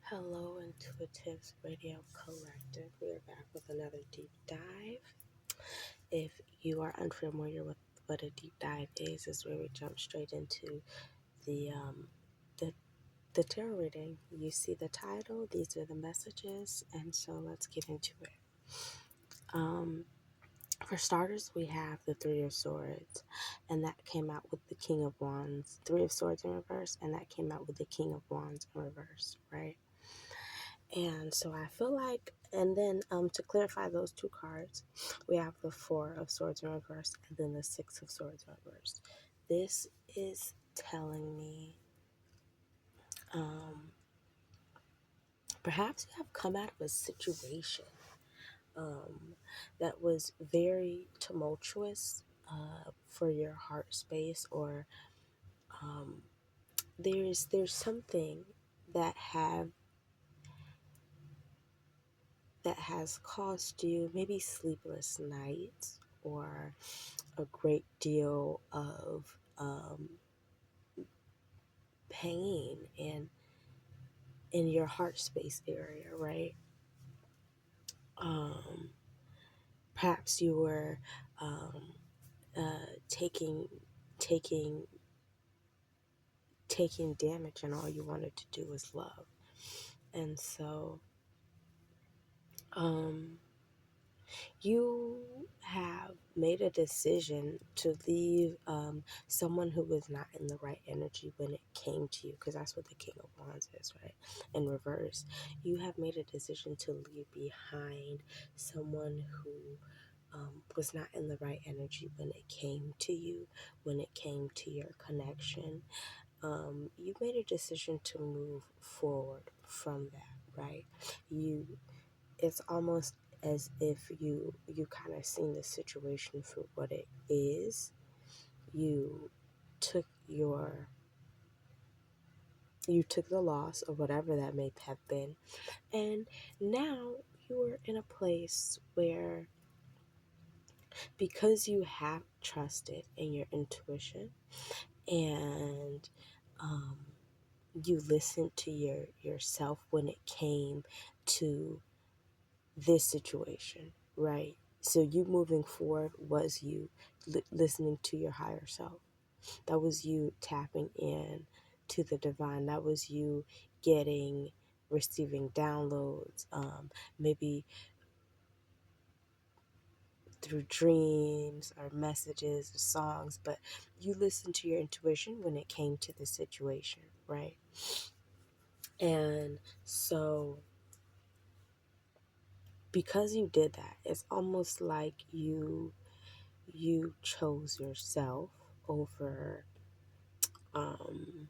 Hello, Intuitives Radio Collective. We are back with another deep dive. If you are unfamiliar with what a deep dive is where we jump straight into the the the tarot reading. You see the title; these are the messages, and so let's get into it. For starters, we have the Three of Swords, and that came out with the King of Wands. Three of Swords in reverse, and that came out with the King of Wands in reverse, right? And so I feel like, and then to clarify those two cards, we have the Four of Swords in reverse and then the Six of Swords in reverse. This is telling me perhaps you have come out of a situation that was very tumultuous for your heart space, or there's something that has caused you maybe sleepless nights or a great deal of pain in your heart space area, right? Um, Perhaps you were taking taking taking damage, and all you wanted to do was love, and so um, you have made a decision to leave someone who was not in the right energy when it came to you, because that's what the King of Wands is, right? In reverse, you have made a decision to leave behind someone who was not in the right energy when it came to you, when it came to your connection. You made a decision to move forward from that, right? It's almost as if you kind of seen the situation for what it is. You took the loss or whatever that may have been, and now you are in a place where, because you have trusted in your intuition, and um, you listened to yourself when it came to this situation, right? So you moving forward was you listening to your higher self. That was you tapping in to the divine. That was you receiving downloads, maybe through dreams or messages or songs, but you listened to your intuition when it came to the situation, right? And so because you did that, it's almost like you chose yourself over um,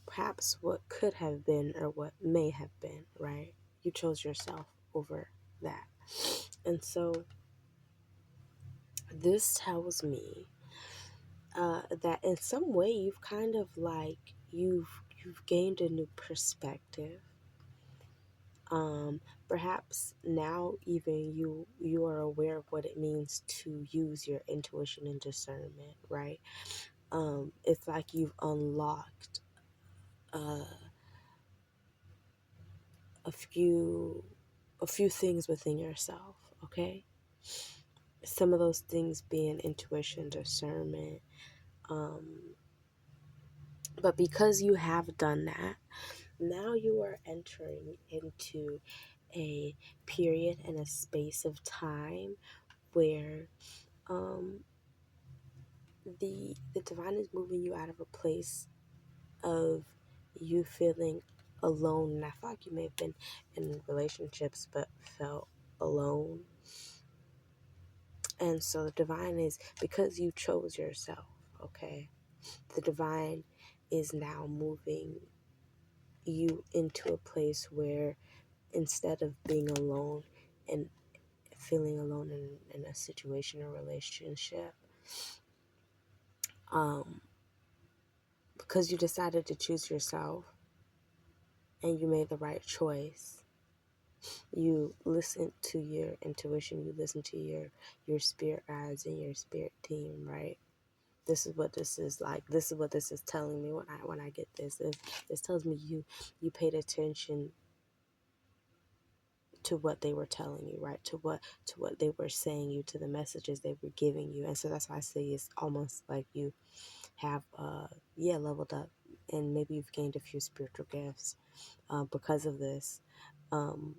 perhaps what could have been or what may have been, right? You chose yourself over that. And so this tells me that in some way you've kind of like you've gained a new perspective. Perhaps now even you are aware of what it means to use your intuition and discernment, right? It's like you've unlocked uh, a few things within yourself, okay? Some of those things being intuition, discernment, but because you have done that, now you are entering into a period and a space of time where um, the divine is moving you out of a place of you feeling alone. And I feel like you may have been in relationships but felt alone. And so the divine is, because you chose yourself, okay? The divine is now moving you into a place where, instead of being alone and feeling alone in a situation or relationship, um, because you decided to choose yourself and you made the right choice, you listen to your intuition, you listen to your spirit guides and your spirit team, right? This is what this is like. This is what this is telling me when I get this. This tells me you paid attention to what they were telling you, right? To what they were saying you, to the messages they were giving you. And so that's why I say it's almost like you have leveled up, and maybe you've gained a few spiritual gifts because of this. Um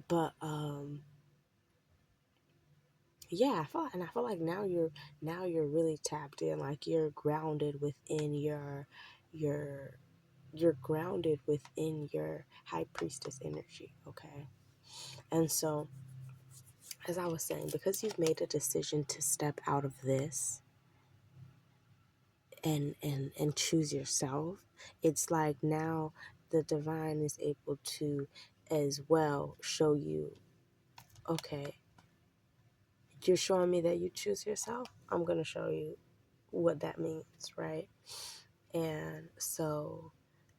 but yeah, I feel like now you're really tapped in, like you're grounded within your you're grounded within your high priestess energy, okay? And so, as I was saying, because you've made a decision to step out of this and choose yourself, it's like now the divine is able to as well show you, okay, you're showing me that you choose yourself. I'm going to show you what that means, right? And so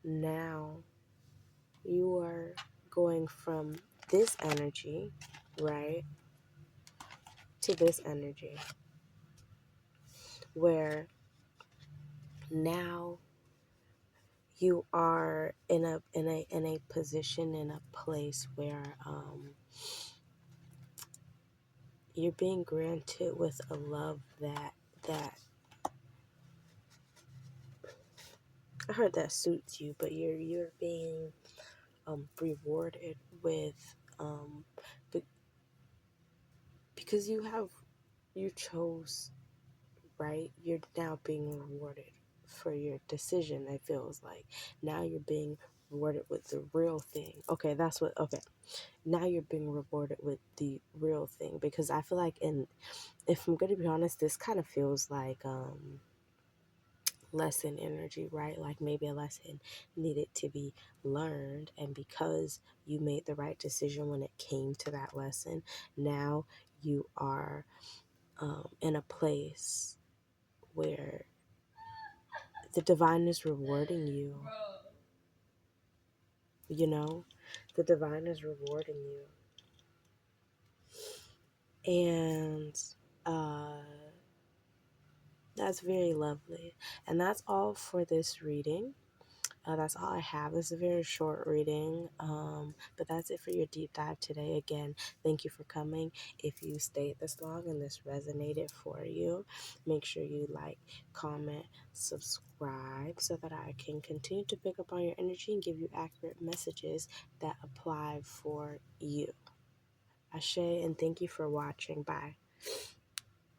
now you are going from this energy, right, to this energy, where now you are in a position, in a place where you're being granted with a love that I heard that suits you, but you're being rewarded with be- because you chose, right? You're now being rewarded for your decision. It feels like now you're being rewarded with the real thing. Okay, that's what. Okay, now you're being rewarded with the real thing, because I feel like, in if I'm going to be honest, this kind of feels like lesson energy, right? Like maybe a lesson needed to be learned, and because you made the right decision when it came to that lesson, now you are in a place where the divine is rewarding you. You know, the divine is rewarding you, and uh, that's very lovely. And that's all for this reading. That's all I have. This is a very short reading, but that's it for your deep dive today. Again, thank you for coming. If you stayed this long and this resonated for you, make sure you like, comment, subscribe so that I can continue to pick up on your energy and give you accurate messages that apply for you. Ashe, and thank you for watching. Bye.